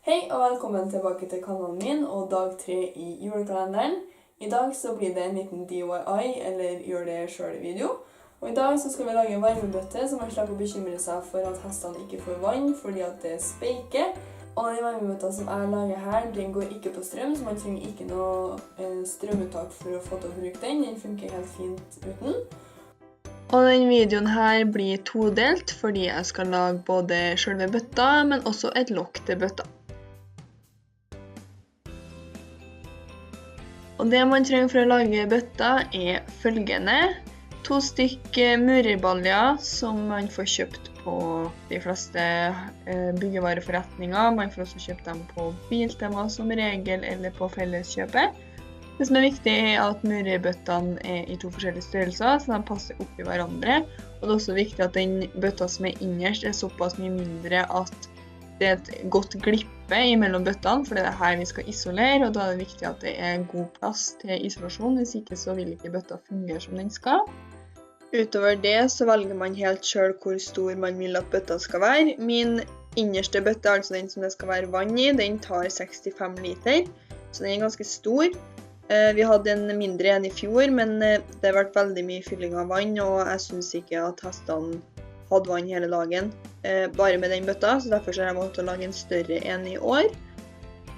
Hei og velkommen tilbake til kanalen min og dag 3 i julekalenderen. I dag så blir det en liten DIY eller gjør det selv video. Og i dag så skal vi lage varmebøtte så man slipper å bekymre seg for at hestene ikke får vann fordi at det speiker. Og den varmebøtta som jeg lager her, den går ikke på strøm, så man trenger ikke noe strømuttak for å få til å bruke den. Den funker helt fint uten. Og denne videoen her blir todelt fordi jeg skal lage både selve bøtta, men også et lokk til bøtta. Og det man trenger for å lage bøtta er følgende: 2 stykker murerbaljer som man får kjøpt på de fleste byggevareforretninger. Man får også kjøpt dem på Biltema som regel eller på Felleskjøpet. Det som er viktig er at murerbøttene er i 2 forskjellige størrelser, så de passer opp i hverandre. Og det er også viktig at den bøtta som er innerst er såpass mye mindre at det er et godt glippe mellom bøttene, for det er her vi skal isolere, og da er det viktig at det er god plass til isolasjon, hvis ikke så vil ikke bøtta fungere som den skal. Utover det så velger man helt selv hvor stor man vil at bøtta skal være. Min innerste bøtte, altså den som det skal være vann i, den tar 65 liter, så den er ganske stor. Vi hadde en mindre enn i fjor, men det har vært veldig mye fylling av vann, og jeg synes ikke at hestene hadde vann hele dagen, bare med den bøtta, så derfor har jeg valgt å lage en større enn i år.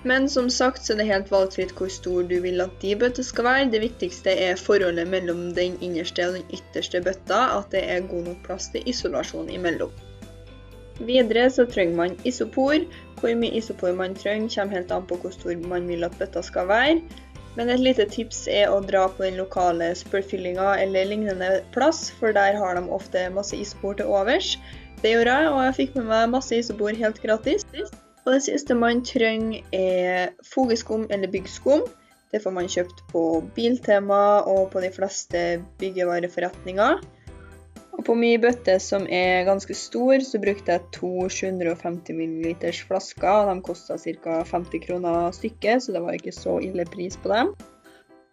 Men som sagt så er det helt valgfritt hvor stor du vil at de bøtter skal være. Det viktigste er forholdet mellom den innerste og den ytterste bøtta, at det er god nok plass til isolasjon imellom. Videre så trenger man isopor. Hvor mye isopor man trenger kommer helt an på hvor stor man vil at bøtta skal være. Men et lite tips er å dra på den lokale spørfyllinga eller lignende plass, for der har de ofte masse isopor til overs. Det gjorde jeg, og jeg fikk med meg masse isopor helt gratis. Og det siste man trenger er fogeskum eller byggskum. Det får man kjøpt på Biltema og på de fleste byggevareforretninger. Og på min bøtte som er ganske stor, så brukte jeg 2 750 ml flasker, og de kostet ca. 50 kroner stykket, så det var ikke så ille pris på dem.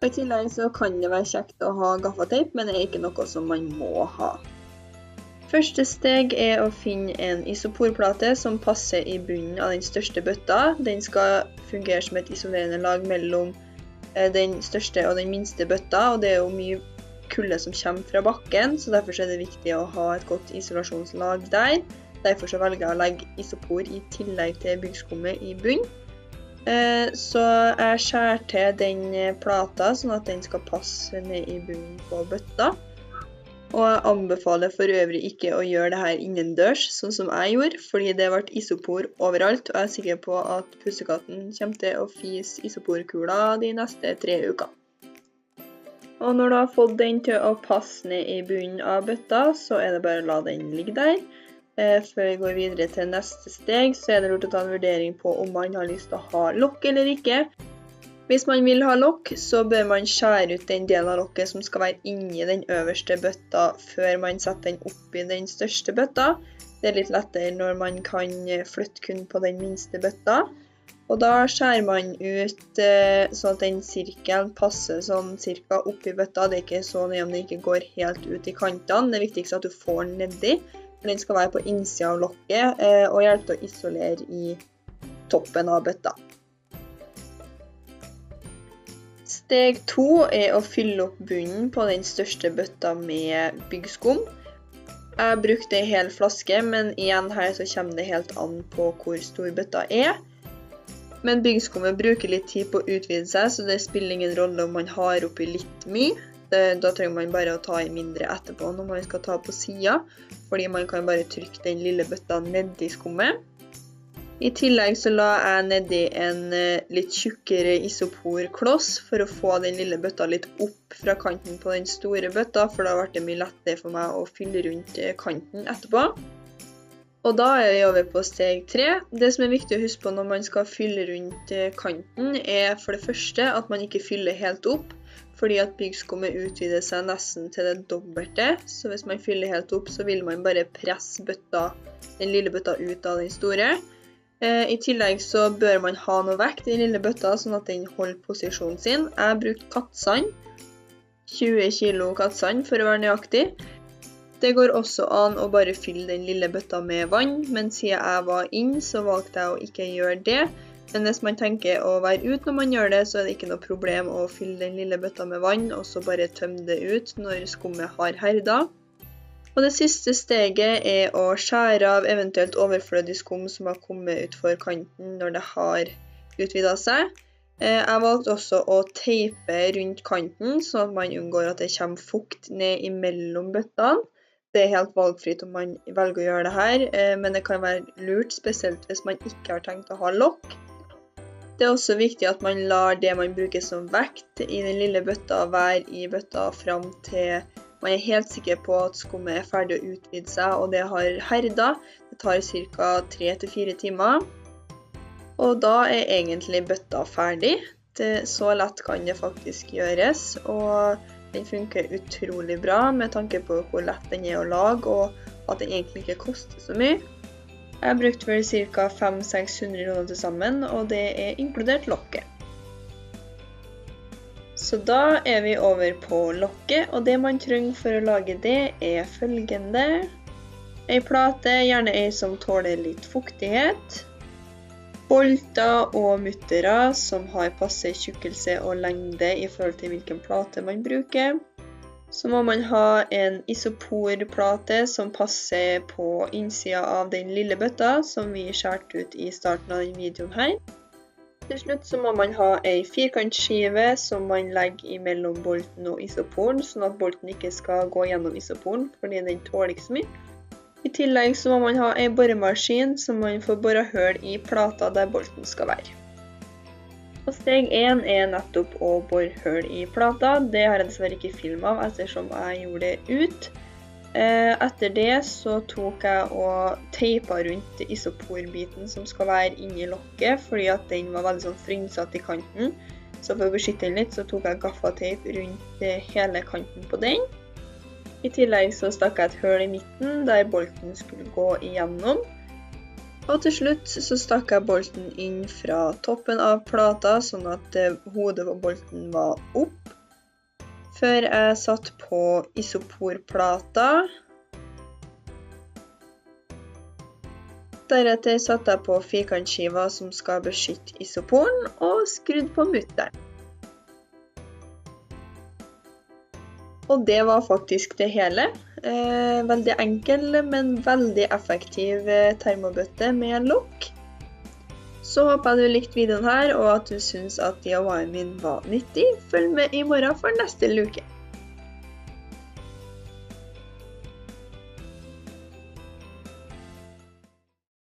Og i tillegg så kan det være kjekt å ha gaffateip, men det er ikke noe som man må ha. Første steg er å finne en isoporplate som passer i bunnen av den største bøtta. Den skal fungere som et isolerende lag mellom den største og den minste bøtta, og det er jo mye kulde som kommer fra bakken, så derfor er det viktig å ha et godt isolasjonslag der. Derfor så velger jeg å legge isopor i tillegg til byggskummet i bunn. Så jeg skjærer til den plata sånn at den skal passe ned i bunnen på bøtta. Og jeg anbefaler for øvrig ikke å gjøre det her innendørs, sånn som jeg gjorde, fordi det ble isopor overalt, og jeg er sikker på at pussekatten kommer til å fise isoporkula de neste 3 ukene. Og når du har fått den til å passe ned i bunnen av bøtta, så er det bare å la den ligge der. Før vi går videre til neste steg, så er det lurt å ta en vurdering på om man har lyst til å ha lokk eller ikke. Hvis man vil ha lokk, så bør man skjære ut den delen av lokket som skal være inni den øverste bøtta før man setter den opp i den største bøtta. Det er litt lettere når man kan flytte kun på den minste bøtta. Og da skjærer man ut sånn at den sirkelen passer sånn cirka opp i bøtta. Det er ikke så nøye om den ikke går helt ut i kantene. Det viktigste er at du får den nedi, for den skal være på innsiden av lokket og hjelpe til å isolere i toppen av bøtta. Steg 2 er å fylle opp bunnen på den største bøtta med byggskum. Jeg brukte en hel flaske, men igjen her så kommer det helt an på hvor stor bøtta er. Men byggskummet bruker litt tid på å utvide seg, så det spiller ingen rolle om man har oppi litt mye. Da trenger man bare å ta i mindre etterpå når man skal ta på siden, fordi man kan bare trykke den lille bøtta nedi skummet. I tillegg så la jeg nedi en litt tjukkere isoporkloss for å få den lille bøtta litt opp fra kanten på den store bøtta, for da ble det mye lettere for meg å fylle rundt kanten etterpå. Og da er vi over på steg 3. Det som er viktig å huske på når man skal fylle rundt kanten er for det første at man ikke fyller helt opp, fordi at byggskummet utvider seg nesten til det dobbelte. Så hvis man fyller helt opp, så vil man bare presse den lille bøtta ut av den store. I tillegg så bør man ha noe vekt i den lille bøtta, sånn at den holder posisjonen sin. Jeg har brukt kattsand, 20 kilo kattsand for å være nøyaktig. Det går også an å bare fylle den lille bøtta med vann, men siden jeg var inn, så valgte jeg å ikke gjøre det. Men hvis man tenker å være ut når man gjør det, så er det ikke noe problem å fylle den lille bøtta med vann, og så bare tømme det ut når skummet har herdet. Og det siste steget er å skjære av eventuelt overflødig skum som har kommet ut for kanten når det har utvidet seg. Jeg valgte også å teipe rundt kanten, så at man unngår at det kommer fukt ned imellom bøttene. Det er helt valgfritt om man velger å gjøre det her, men det kan være lurt, spesielt hvis man ikke har tenkt å ha lokk. Det er også viktig at man lar det man bruker som vekt i den lille bøtta være i bøtta frem til man er helt sikker på at skummet er ferdig å utvide seg, og det har herdet. Det tar ca. 3-4 timer. Og da er egentlig bøtta ferdig. Så lett kan det faktisk gjøres, og den funker utrolig bra med tanke på hvor lett den er å lage, og at den egentlig ikke koster så mye. Jeg har brukt vel ca. 500-600 kroner til sammen, og det er inkludert lokket. Så da er vi over på lokket, og det man trenger for å lage det er følgende. En plate, gjerne en som tåler litt fuktighet. Bolter og muttere som har passe tjukkelse og lengde i forhold til hvilken plate man bruker. Så må man ha en isoporplate som passer på innsiden av den lille bøtta som vi skjærte ut i starten av den videoen her. Til slutt så må man ha en firkantskive som man legger mellom bolten og isoporen, sånn at bolten ikke skal gå gjennom isoporen, fordi den tåler ikke så mye. I tillegg så må man ha en boremaskin som man får boret hull i plata der bolten skal være. Og steg 1 er nettopp å bore hull i plata. Det har jeg dessverre ikke film av ettersom jeg gjorde det ut. Etter det så tok jeg og teipet rundt isoporbiten som skal være inni lokket, fordi at den var veldig sånn frynsete i kanten. Så for å beskytte den litt så tok jeg gaffateip rundt hele kanten på den. I tillegg så stakk jeg et hull i midten der bolten skulle gå igjennom. Og til slutt så stakk jeg bolten inn fra toppen av plata, sånn at hodet på bolten var opp. Før jeg satt på isoporplata. Deretter satte jeg på firkantskiva som skal beskytte isoporen, og skrudd på mutteren. Og det var faktisk det hele. Veldig enkel, men veldig effektiv termobøtte med lokk. Så håper jeg du likte videoen her, og at du synes at DIY-en min var nyttig. Følg med i morgen for neste luke.